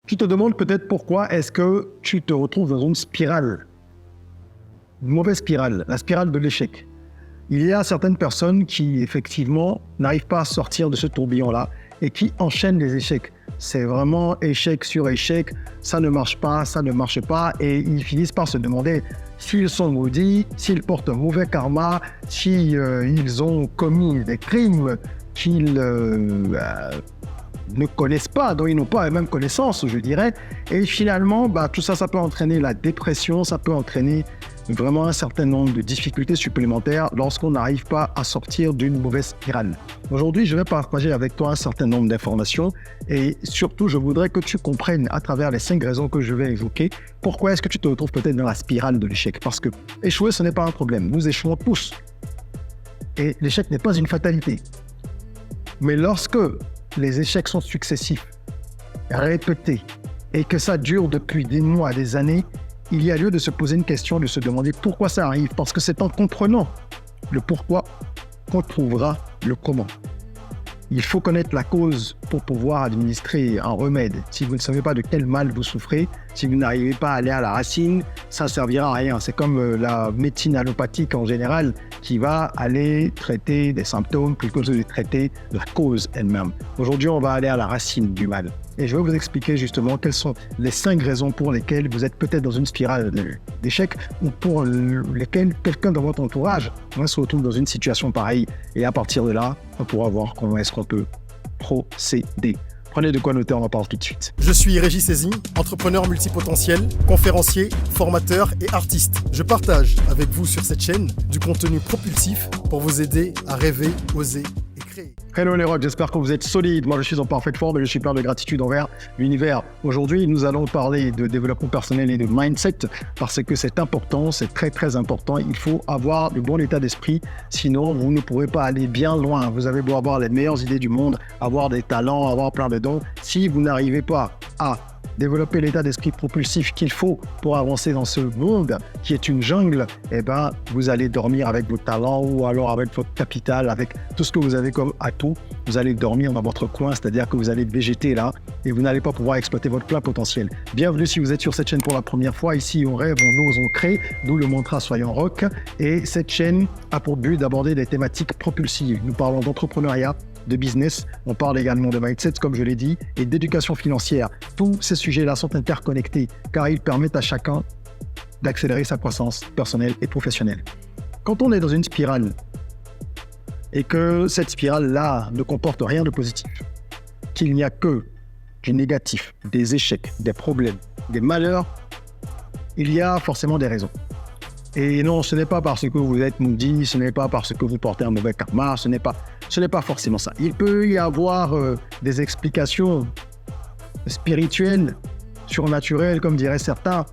Tu te demandes peut-être pourquoi est-ce que tu te retrouves dans une spirale, une mauvaise spirale, la spirale de l'échec. Il y a certaines personnes qui, effectivement, n'arrivent pas à sortir de ce tourbillon-là et qui enchaînent les échecs. C'est vraiment échec sur échec, ça ne marche pas, et ils finissent par se demander s'ils sont maudits, s'ils portent un mauvais karma, s'ils ont commis des crimes qu'ils ne connaissent pas, dont ils n'ont pas la même connaissance, je dirais. Et finalement, tout ça, ça peut entraîner la dépression, ça peut entraîner vraiment un certain nombre de difficultés supplémentaires lorsqu'on n'arrive pas à sortir d'une mauvaise spirale. Aujourd'hui, je vais partager avec toi un certain nombre d'informations et surtout, je voudrais que tu comprennes à travers les 5 raisons que je vais évoquer pourquoi est-ce que tu te retrouves peut-être dans la spirale de l'échec. Parce que échouer, ce n'est pas un problème. Nous échouons tous. Et l'échec n'est pas une fatalité. Mais lorsque les échecs sont successifs, répétés, et que ça dure depuis des mois, des années, il y a lieu de se poser une question, de se demander pourquoi ça arrive. Parce que c'est en comprenant le pourquoi qu'on trouvera le comment. Il faut connaître la cause pour pouvoir administrer un remède. Si vous ne savez pas de quel mal vous souffrez, si vous n'arrivez pas à aller à la racine, ça ne servira à rien. C'est comme la médecine allopathique en général qui va aller traiter des symptômes plutôt que de traiter la cause elle-même. Aujourd'hui, on va aller à la racine du mal. Et je vais vous expliquer justement quelles sont les 5 raisons pour lesquelles vous êtes peut-être dans une spirale d'échec ou pour lesquelles quelqu'un dans votre entourage se retrouve dans une situation pareille. Et à partir de là, on pourra voir comment est-ce qu'on peut procéder. Prenez de quoi noter, on en parle tout de suite. Je suis Régis Saizy, entrepreneur multipotentiel, conférencier, formateur et artiste. Je partage avec vous sur cette chaîne du contenu propulsif pour vous aider à rêver, oser et créer. Hello les rocks, j'espère que vous êtes solides. Moi, je suis en parfaite forme et je suis plein de gratitude envers l'univers. Aujourd'hui, nous allons parler de développement personnel et de mindset parce que c'est important, c'est très très important. Il faut avoir le bon état d'esprit, sinon vous ne pourrez pas aller bien loin. Vous avez beau avoir les meilleures idées du monde, avoir des talents, avoir plein de dons. Si vous n'arrivez pas à développer l'état d'esprit propulsif qu'il faut pour avancer dans ce monde qui est une jungle, vous allez dormir avec vos talents ou alors avec votre capital, avec tout ce que vous avez comme atout. Vous allez dormir dans votre coin, c'est-à-dire que vous allez végéter là et vous n'allez pas pouvoir exploiter votre plein potentiel. Bienvenue si vous êtes sur cette chaîne pour la première fois. Ici, on rêve, on ose, on crée, d'où le mantra Soyons Rock. Et cette chaîne a pour but d'aborder des thématiques propulsives. Nous parlons d'entrepreneuriat, de business, on parle également de mindset, comme je l'ai dit, et d'éducation financière. Tous ces sujets-là sont interconnectés car ils permettent à chacun d'accélérer sa croissance personnelle et professionnelle. Quand on est dans une spirale et que cette spirale-là ne comporte rien de positif, qu'il n'y a que du négatif, des échecs, des problèmes, des malheurs, il y a forcément des raisons. Et non, ce n'est pas parce que vous êtes maudit, ce n'est pas parce que vous portez un mauvais karma, ce n'est pas forcément ça. Il peut y avoir des explications spirituelles, surnaturelles, comme diraient certains,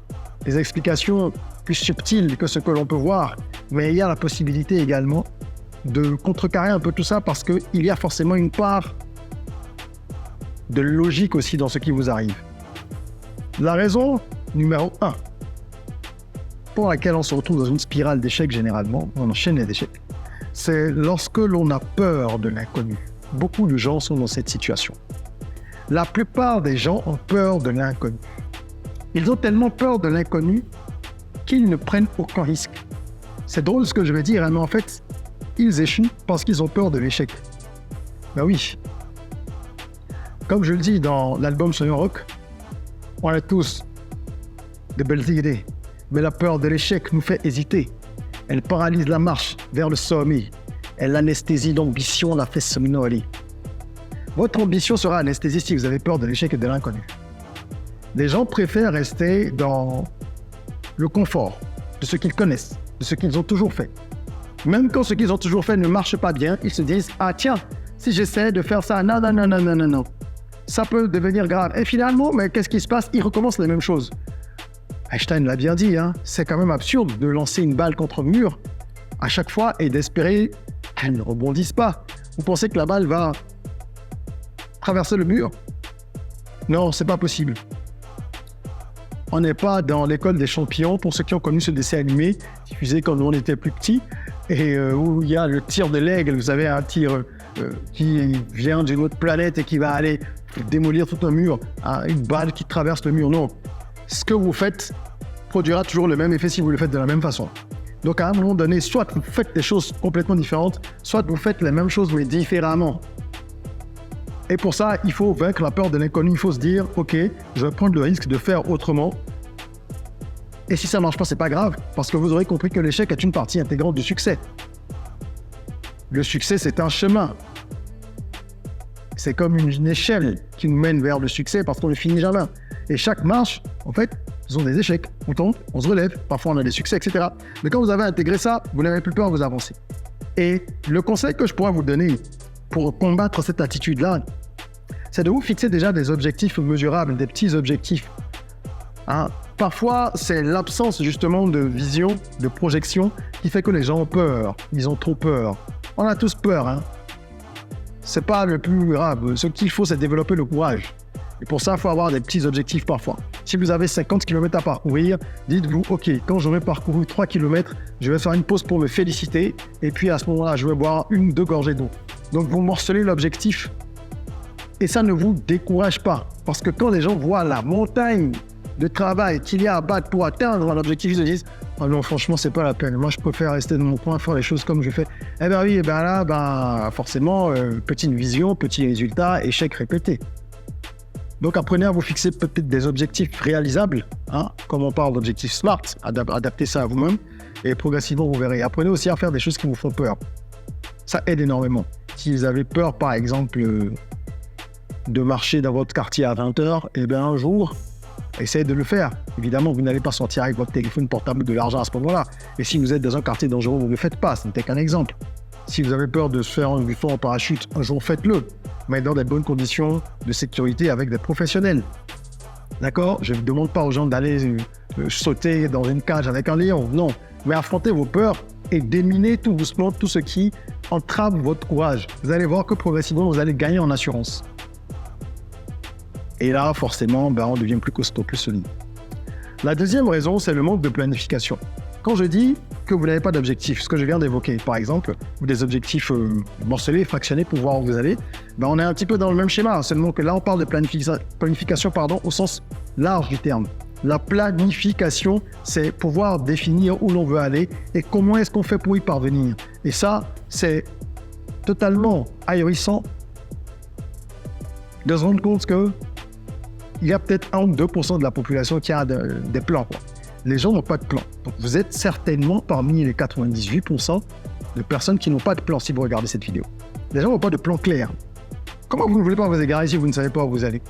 des explications plus subtiles que ce que l'on peut voir. Mais il y a la possibilité également de contrecarrer un peu tout ça parce qu'il y a forcément une part de logique aussi dans ce qui vous arrive. La raison numéro 1 pour laquelle on se retrouve dans une spirale d'échecs généralement, on enchaîne les échecs, c'est lorsque l'on a peur de l'inconnu. Beaucoup de gens sont dans cette situation. La plupart des gens ont peur de l'inconnu. Ils ont tellement peur de l'inconnu qu'ils ne prennent aucun risque. C'est drôle ce que je vais dire, mais en fait, ils échouent parce qu'ils ont peur de l'échec. Ben oui. Comme je le dis dans l'album Soyons Rock, on a tous de belles idées. Mais la peur de l'échec nous fait hésiter. Elle paralyse la marche vers le sommet. Elle anesthésie l'ambition, la fait somnoler. Votre ambition sera anesthésiée si vous avez peur de l'échec et de l'inconnu. Les gens préfèrent rester dans le confort de ce qu'ils connaissent, de ce qu'ils ont toujours fait. Même quand ce qu'ils ont toujours fait ne marche pas bien, ils se disent « Ah tiens, si j'essaie de faire ça, non. Ça peut devenir grave. » Et finalement, mais qu'est-ce qui se passe? Ils recommencent les mêmes choses. Einstein l'a bien dit, c'est quand même absurde de lancer une balle contre un mur à chaque fois et d'espérer qu'elle ne rebondisse pas. Vous pensez que la balle va traverser le mur? Non, c'est pas possible. On n'est pas dans l'école des champions, pour ceux qui ont connu ce dessin animé, diffusé quand on était plus petit, et où il y a le tir de l'aigle, vous savez, un tir qui vient d'une autre planète et qui va aller démolir tout un mur, une balle qui traverse le mur. Non. Ce que vous faites produira toujours le même effet si vous le faites de la même façon. Donc à un moment donné, soit vous faites des choses complètement différentes, soit vous faites les mêmes choses mais différemment. Et pour ça, il faut vaincre la peur de l'inconnu. Il faut se dire, ok, je vais prendre le risque de faire autrement. Et si ça ne marche pas, c'est pas grave, parce que vous aurez compris que l'échec est une partie intégrante du succès. Le succès, c'est un chemin. C'est comme une échelle qui nous mène vers le succès parce qu'on ne finit jamais. Et chaque marche, en fait, ce sont des échecs. On tombe, on se relève, parfois on a des succès, etc. Mais quand vous avez intégré ça, vous n'avez plus peur, vous avancez. Et le conseil que je pourrais vous donner pour combattre cette attitude-là, c'est de vous fixer déjà des objectifs mesurables, des petits objectifs. Parfois, c'est l'absence justement de vision, de projection qui fait que les gens ont peur. Ils ont trop peur. On a tous peur. C'est pas le plus grave. Ce qu'il faut, c'est développer le courage. Et pour ça, il faut avoir des petits objectifs parfois. Si vous avez 50 km à parcourir, dites-vous, ok, quand j'aurai parcouru 3 km, je vais faire une pause pour me féliciter. Et puis à ce moment-là, je vais boire 1-2 gorgées d'eau. Donc vous morcelez l'objectif. Et ça ne vous décourage pas. Parce que quand les gens voient la montagne de travail qu'il y a à battre pour atteindre un objectif, ils se disent « Ah non, franchement, c'est pas la peine. Moi, je préfère rester dans mon coin, faire les choses comme je fais. » Eh bien oui, là, forcément, petite vision, petit résultat, échec répété. Donc, apprenez à vous fixer peut-être des objectifs réalisables, comme on parle d'objectifs SMART, adaptez ça à vous-même, et progressivement, vous verrez. Apprenez aussi à faire des choses qui vous font peur. Ça aide énormément. Si vous avez peur, par exemple, de marcher dans votre quartier à 20h, eh bien un jour, essayez de le faire. Évidemment, vous n'allez pas sortir avec votre téléphone portable de l'argent à ce moment-là. Et si vous êtes dans un quartier dangereux, vous ne le faites pas. Ce n'était qu'un exemple. Si vous avez peur de se faire un saut en parachute, un jour, faites-le. Mais dans des bonnes conditions de sécurité avec des professionnels. D'accord? Je ne demande pas aux gens d'aller sauter dans une cage avec un lion. Non. Mais affrontez vos peurs et déminez tout doucement tout ce qui entrave votre courage. Vous allez voir que progressivement, vous allez gagner en assurance. Et là, forcément, on devient plus costaud, plus solide. La deuxième raison, c'est le manque de planification. Quand je dis que vous n'avez pas d'objectif, ce que je viens d'évoquer, par exemple, ou des objectifs morcelés, fractionnés pour voir où vous allez, on est un petit peu dans le même schéma, seulement que là, on parle de planification au sens large du terme. La planification, c'est pouvoir définir où l'on veut aller et comment est-ce qu'on fait pour y parvenir. Et ça, c'est totalement ahurissant de se rendre compte que il y a peut-être 1 ou 2% de la population qui a des plans. Les gens n'ont pas de plan. Donc vous êtes certainement parmi les 98% de personnes qui n'ont pas de plan si vous regardez cette vidéo. Les gens n'ont pas de plan clair. Comment vous ne voulez pas vous égarer si vous ne savez pas où vous allez?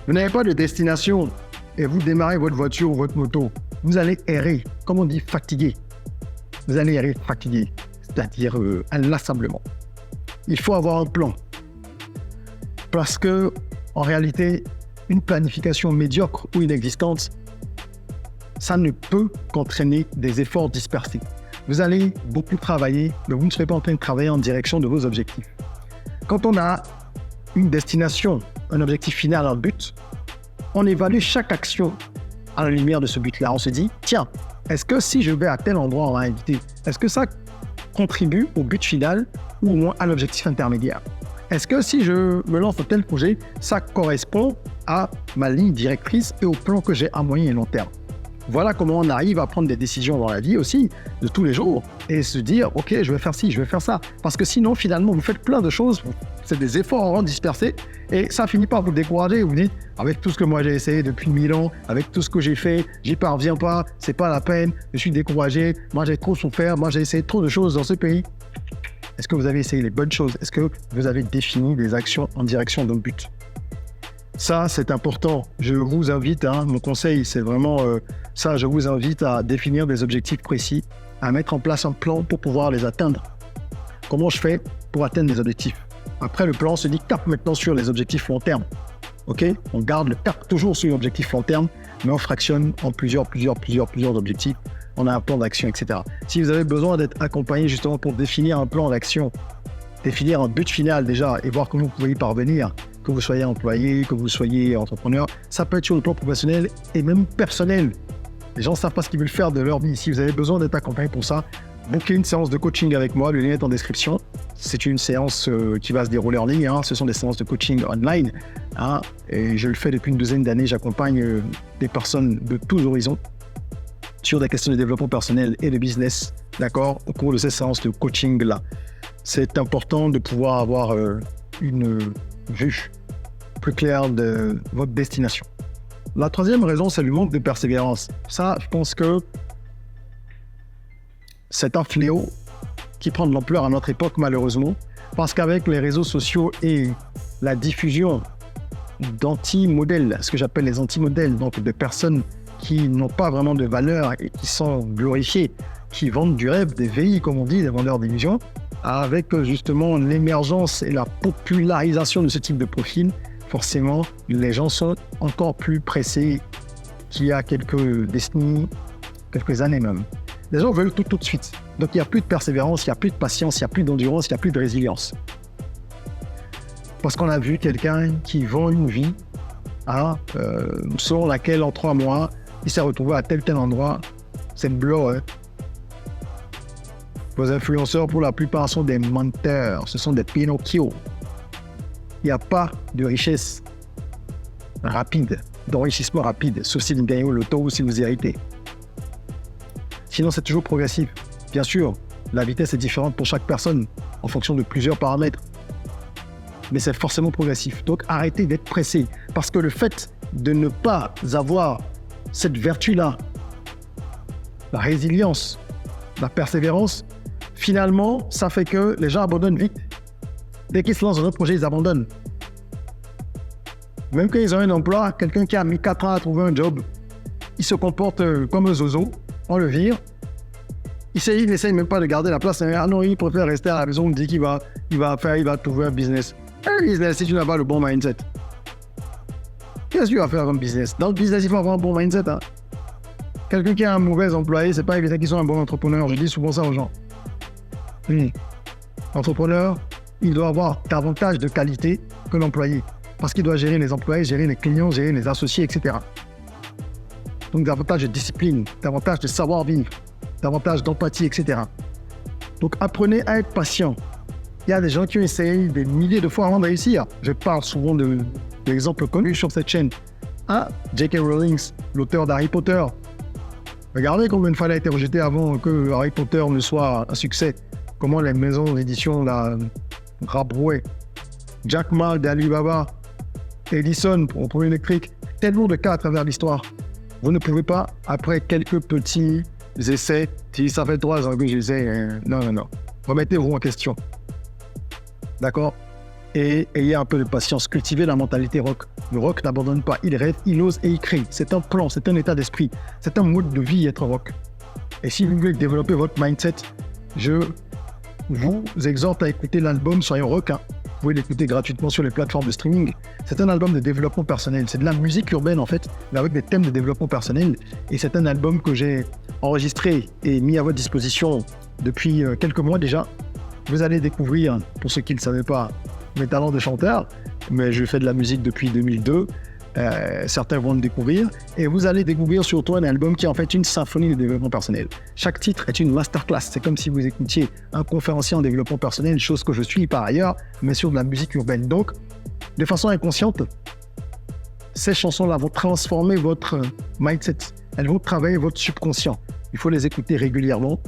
Vous n'avez pas de destination et vous démarrez votre voiture ou votre moto. Vous allez errer, comme on dit, fatigué. Vous allez errer fatigué, c'est-à-dire inlassablement. Il faut avoir un plan. Parce que, en réalité, une planification médiocre ou inexistante, ça ne peut qu'entraîner des efforts dispersés. Vous allez beaucoup travailler, mais vous ne serez pas en train de travailler en direction de vos objectifs. Quand on a une destination, un objectif final, un but, on évalue chaque action à la lumière de ce but-là. On se dit, tiens, est-ce que si je vais à tel endroit, on va inviter, est-ce que ça contribue au but final ou au moins à l'objectif intermédiaire? Est-ce que si je me lance dans tel projet, ça correspond à ma ligne directrice et au plan que j'ai à moyen et long terme? Voilà comment on arrive à prendre des décisions dans la vie aussi, de tous les jours, et se dire, ok, je vais faire ci, je vais faire ça. Parce que sinon, finalement, vous faites plein de choses, c'est des efforts dispersés, et ça finit par vous décourager. Vous dites, avec tout ce que moi j'ai essayé depuis 1000 ans, avec tout ce que j'ai fait, j'y parviens pas, c'est pas la peine, je suis découragé, moi j'ai trop souffert, moi j'ai essayé trop de choses dans ce pays. Est-ce que vous avez essayé les bonnes choses? Est-ce que vous avez défini des actions en direction d'un but? Ça, c'est important. Je vous invite, mon conseil, c'est vraiment ça, je vous invite à définir des objectifs précis, à mettre en place un plan pour pouvoir les atteindre. Comment je fais pour atteindre les objectifs? Après, le plan se dit cap maintenant sur les objectifs long terme. Ok? On garde le cap toujours sur l'objectif long terme, mais on fractionne en plusieurs objectifs. On a un plan d'action, etc. Si vous avez besoin d'être accompagné justement pour définir un plan d'action, définir un but final déjà et voir comment vous pouvez y parvenir, que vous soyez employé, que vous soyez entrepreneur, ça peut être sur le plan professionnel et même personnel. Les gens ne savent pas ce qu'ils veulent faire de leur vie. Si vous avez besoin d'être accompagné pour ça, bookez une séance de coaching avec moi, le lien est en description. c'est une séance qui va se dérouler en ligne. Ce sont des séances de coaching online. Et je le fais depuis une douzaine d'années. J'accompagne des personnes de tous horizons sur des questions de développement personnel et de business, d'accord, au cours de ces séances de coaching-là. C'est important de pouvoir avoir une vue plus claire de votre destination. La troisième raison, c'est le manque de persévérance. Ça, je pense que c'est un fléau qui prend de l'ampleur à notre époque, malheureusement, parce qu'avec les réseaux sociaux et la diffusion d'anti-modèles, ce que j'appelle les anti-modèles, donc de personnes qui n'ont pas vraiment de valeur et qui sont glorifiées, qui vendent du rêve, des VI, comme on dit, des vendeurs d'illusions, avec justement l'émergence et la popularisation de ce type de profil, forcément, les gens sont encore plus pressés qu'il y a quelques décennies, quelques années même. Les gens veulent tout de suite. Donc, il n'y a plus de persévérance, il n'y a plus de patience, il n'y a plus d'endurance, il n'y a plus de résilience. Parce qu'on a vu quelqu'un qui vend une vie, selon laquelle, en 3 mois, il s'est retrouvé à tel endroit. C'est blow, hein. Vos influenceurs, pour la plupart, sont des menteurs. Ce sont des Pinocchio. Il n'y a pas de richesse rapide, d'enrichissement rapide, sauf si vous gagnez au loto ou si vous héritez. Sinon, c'est toujours progressif. Bien sûr, la vitesse est différente pour chaque personne, en fonction de plusieurs paramètres. Mais c'est forcément progressif. Donc, arrêtez d'être pressé. Parce que le fait de ne pas avoir cette vertu-là, la résilience, la persévérance, finalement, ça fait que les gens abandonnent vite. Dès qu'ils se lancent dans un projet, ils abandonnent. Même quand ils ont un emploi, quelqu'un qui a mis 4 ans à trouver un job, il se comporte comme un zozo, on le vire. Il n'essaye même pas de garder la place. Ah non, il préfère rester à la maison, on dit qu'il va trouver un business. Un business, si tu n'as pas le bon mindset. Qu'est-ce que tu vas faire comme business? Dans le business, il faut avoir un bon mindset. Quelqu'un qui a un mauvais employé, c'est pas évident qu'il soit un bon entrepreneur. Je dis souvent ça aux gens. L'entrepreneur, il doit avoir davantage de qualité que l'employé. Parce qu'il doit gérer les employés, gérer les clients, gérer les associés, etc. Donc davantage de discipline, davantage de savoir-vivre, davantage d'empathie, etc. Donc apprenez à être patient. Il y a des gens qui ont essayé des milliers de fois avant de réussir. Je parle souvent d'exemples connus sur cette chaîne. J.K. Rowling, l'auteur d'Harry Potter. Regardez combien de fois elle a été rejetée avant que Harry Potter ne soit un succès. Comment les maisons d'édition la rabrouaient. Jack Ma d'Alibaba, Edison pour le premier électrique. Tellement de cas à travers l'histoire. Vous ne pouvez pas, après quelques petits essais, si ça fait 3 ans que j'essaie, non. Remettez-vous en question. D'accord? Et ayez un peu de patience. Cultivez la mentalité rock. Le rock n'abandonne pas. Il rêve, il ose et il crée. C'est un plan, c'est un état d'esprit. C'est un mode de vie être rock. Et si vous voulez développer votre mindset, je vous exhorte à écouter l'album Soyons Rock. Vous pouvez l'écouter gratuitement sur les plateformes de streaming. C'est un album de développement personnel. C'est de la musique urbaine, en fait, mais avec des thèmes de développement personnel. Et c'est un album que j'ai enregistré et mis à votre disposition depuis quelques mois déjà. Vous allez découvrir, pour ceux qui ne le savaient pas, mes talents de chanteur. Mais je fais de la musique depuis 2002. Certains vont le découvrir. Et vous allez découvrir surtout un album qui est en fait une symphonie de développement personnel. Chaque titre est une masterclass. C'est comme si vous écoutiez un conférencier en développement personnel, chose que je suis par ailleurs, mais sur de la musique urbaine. Donc, de façon inconsciente, ces chansons-là vont transformer votre mindset. Elles vont travailler votre subconscient. Il faut les écouter régulièrement,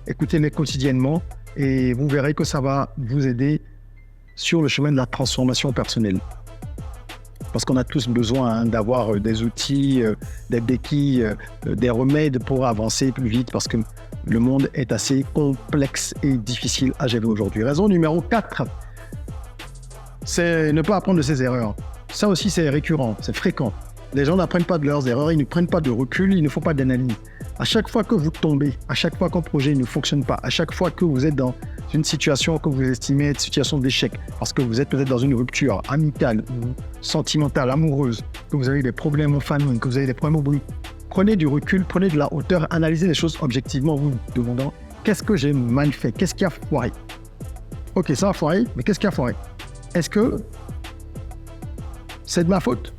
écoutez-les quotidiennement, et vous verrez que ça va vous aider sur le chemin de la transformation personnelle. Parce qu'on a tous besoin d'avoir des outils, des béquilles, des remèdes pour avancer plus vite, parce que le monde est assez complexe et difficile à gérer aujourd'hui. Raison numéro 4, c'est ne pas apprendre de ses erreurs. Ça aussi, c'est récurrent, c'est fréquent. Les gens n'apprennent pas de leurs erreurs, ils ne prennent pas de recul, ils ne font pas d'analyse. À chaque fois que vous tombez, à chaque fois qu'un projet ne fonctionne pas, à chaque fois que vous êtes dans une situation que vous estimez être situation d'échec, parce que vous êtes peut-être dans une rupture amicale, sentimentale, amoureuse, que vous avez des problèmes en famille, que vous avez des problèmes au boulot, prenez du recul, prenez de la hauteur, analysez les choses objectivement, vous demandant qu'est-ce que j'ai mal fait, qu'est-ce qui a foiré. Ok, ça a foiré, mais qu'est-ce qui a foiré? Est-ce que c'est de ma faute?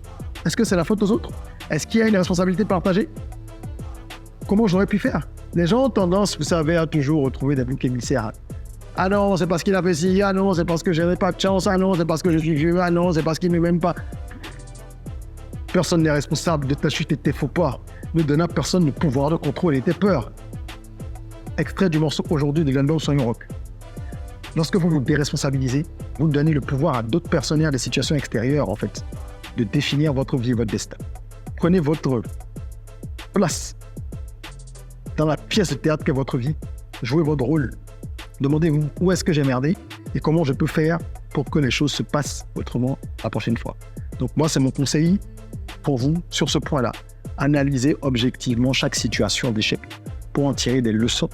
Est-ce que c'est la faute aux autres? Est-ce qu'il y a une responsabilité partagée? Comment j'aurais pu faire? Les gens ont tendance, vous savez, à toujours retrouver des boucs émissaires. Ah non, c'est parce qu'il a fait ci. Ah non, c'est parce que j'avais pas de chance. Ah non, c'est parce que je suis vieux. Ah non, c'est parce qu'il ne m'aime pas. Personne n'est responsable de ta chute et de tes faux pas. Ne donne à personne le pouvoir de contrôler tes peurs. Extrait du morceau Aujourd'hui de Glendon Soignon Rock. Lorsque vous vous déresponsabilisez, vous donnez le pouvoir à d'autres personnes et à des situations extérieures, en fait, de définir votre vie et votre destin. Prenez votre place dans la pièce de théâtre qu'est votre vie. Jouez votre rôle. Demandez-vous où est-ce que j'ai merdé et comment je peux faire pour que les choses se passent autrement la prochaine fois. Donc moi, c'est mon conseil pour vous sur ce point-là. Analysez objectivement chaque situation d'échec pour en tirer des leçons,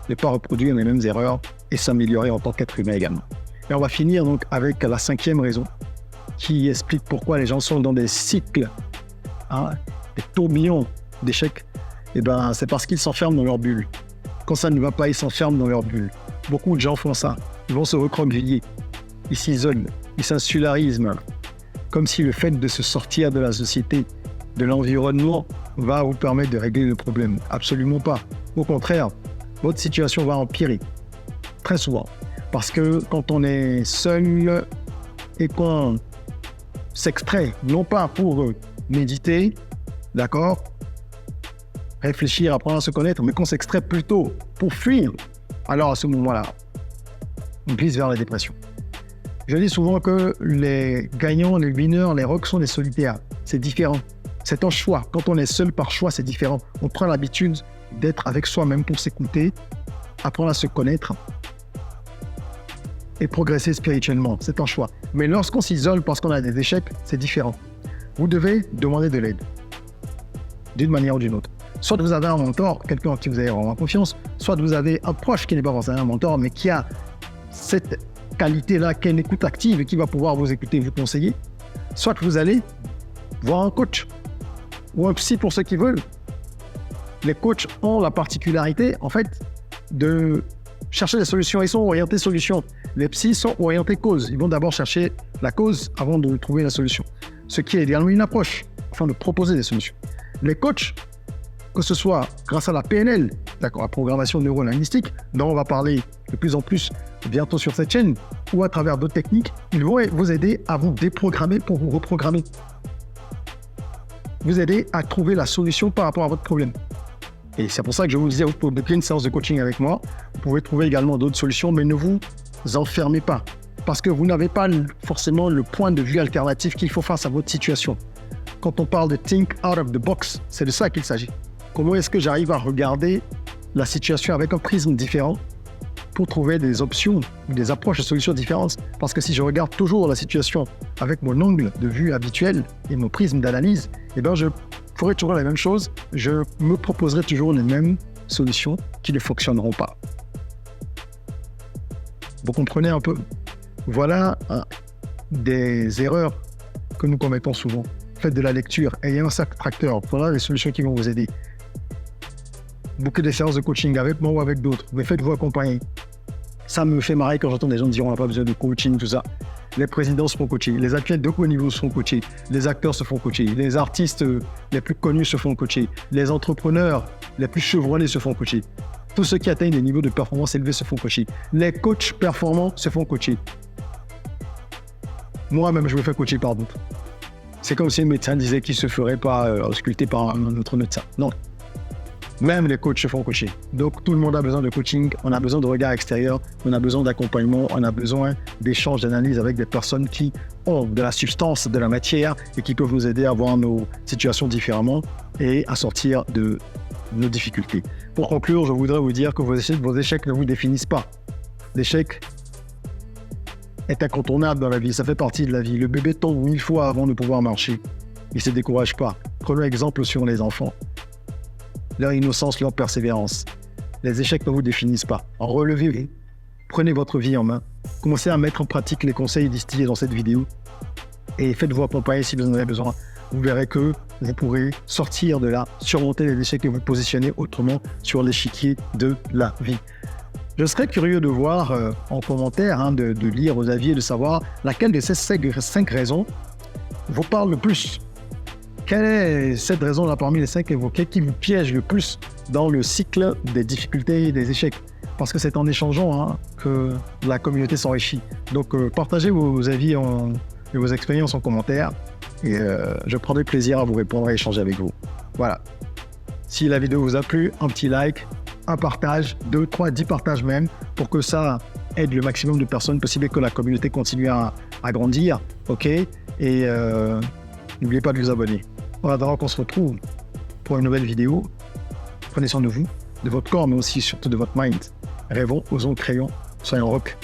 ne pas reproduire les mêmes erreurs et s'améliorer en tant qu'être humain également. Et on va finir donc avec la 5e raison qui explique pourquoi les gens sont dans des cycles, des tourbillons d'échecs. Et ben, c'est parce qu'ils s'enferment dans leur bulle. Quand ça ne va pas, ils s'enferment dans leur bulle. Beaucoup de gens font ça. Ils vont se recroqueviller. Ils s'isolent. Ils s'insularisent même. Comme si le fait de se sortir de la société, de l'environnement, va vous permettre de régler le problème. Absolument pas. Au contraire, votre situation va empirer. Très souvent. Parce que quand on est seul et qu'on s'extrait, non pas pour méditer, d'accord, réfléchir, apprendre à se connaître, mais qu'on s'extrait plutôt pour fuir, alors à ce moment-là, on glisse vers la dépression. Je dis souvent que les gagnants, les winners, les rocks sont des solitaires. C'est différent. C'est un choix. Quand on est seul par choix, c'est différent. On prend l'habitude d'être avec soi-même pour s'écouter, apprendre à se connaître et progresser spirituellement. C'est un choix. Mais lorsqu'on s'isole parce qu'on a des échecs, c'est différent. Vous devez demander de l'aide, d'une manière ou d'une autre. Soit vous avez un mentor, quelqu'un en qui vous avez vraiment confiance, soit vous avez un proche qui n'est pas forcément un mentor, mais qui a cette qualité-là, qui est une écoute active et qui va pouvoir vous écouter, vous conseiller. Soit vous allez voir un coach ou un psy pour ceux qui veulent. Les coachs ont la particularité, en fait, de chercher des solutions. Ils sont orientés solutions. Les psys sont orientés cause. Ils vont d'abord chercher la cause avant de trouver la solution. Ce qui est également une approche, afin de proposer des solutions. Les coachs, que ce soit grâce à la PNL, d'accord, la programmation neurolinguistique, dont on va parler de plus en plus bientôt sur cette chaîne, ou à travers d'autres techniques, ils vont vous aider à vous déprogrammer pour vous reprogrammer. Vous aider à trouver la solution par rapport à votre problème. Et c'est pour ça que je vous disais, vous pouvez booker une séance de coaching avec moi. Vous pouvez trouver également d'autres solutions, mais ne vous enfermez pas. Parce que vous n'avez pas forcément le point de vue alternatif qu'il faut face à votre situation. Quand on parle de think out of the box, c'est de ça qu'il s'agit. Comment est-ce que j'arrive à regarder la situation avec un prisme différent pour trouver des options, des approches de solutions différentes? Parce que si je regarde toujours la situation avec mon angle de vue habituel et mon prisme d'analyse, eh ben je ferai toujours la même chose. Je me proposerai toujours les mêmes solutions qui ne fonctionneront pas. Vous comprenez un peu? Voilà des erreurs que nous commettons souvent. Faites de la lecture, ayez un sac tracteur. Voilà les solutions qui vont vous aider. Booker des séances de coaching avec moi ou avec d'autres, mais faites-vous accompagner. Ça me fait marrer quand j'entends des gens dire on n'a pas besoin de coaching, tout ça. Les présidents se font coacher, les athlètes de haut niveau se font coacher, les acteurs se font coacher, les artistes les plus connus se font coacher, les entrepreneurs les plus chevronnés se font coacher. Tous ceux qui atteignent des niveaux de performance élevés se font coacher. Les coachs performants se font coacher. Moi-même, je me fais coacher par d'autres. C'est comme si un médecin disait qu'il ne se ferait pas ausculter par un autre médecin. Non. Même les coachs se font coacher. Donc, tout le monde a besoin de coaching, on a besoin de regard extérieur, on a besoin d'accompagnement, on a besoin d'échanges d'analyse avec des personnes qui ont de la substance, de la matière et qui peuvent nous aider à voir nos situations différemment et à sortir de nos difficultés. Pour conclure, je voudrais vous dire que vos échecs ne vous définissent pas. L'échec est incontournable dans la vie, ça fait partie de la vie. Le bébé tombe 1000 fois avant de pouvoir marcher. Il ne se décourage pas. Prenons exemple sur les enfants. Leur innocence, leur persévérance. Les échecs ne vous définissent pas. Relevez-vous. Prenez votre vie en main. Commencez à mettre en pratique les conseils distillés dans cette vidéo et faites-vous accompagner si vous en avez besoin. Vous verrez que vous pourrez sortir de là, surmonter les échecs et vous positionner autrement sur l'échiquier de la vie. Je serais curieux de voir en commentaire, de lire vos avis et de savoir laquelle de ces 5 raisons vous parle le plus. Quelle est cette raison-là parmi les 5 évoquées qui vous piège le plus dans le cycle des difficultés et des échecs? parce que c'est en échangeant que la communauté s'enrichit. Donc, partagez vos avis et vos expériences en commentaire et je prendrai plaisir à vous répondre et échanger avec vous. Voilà. Si la vidéo vous a plu, un petit like, un partage, 2, 3, 10 partages même, pour que ça aide le maximum de personnes possible et que la communauté continue à grandir. OK ? Et n'oubliez pas de vous abonner. En attendant qu'on se retrouve pour une nouvelle vidéo, prenez soin de vous, de votre corps, mais aussi surtout de votre mind. Rêvons, osons, créons, soyons rock.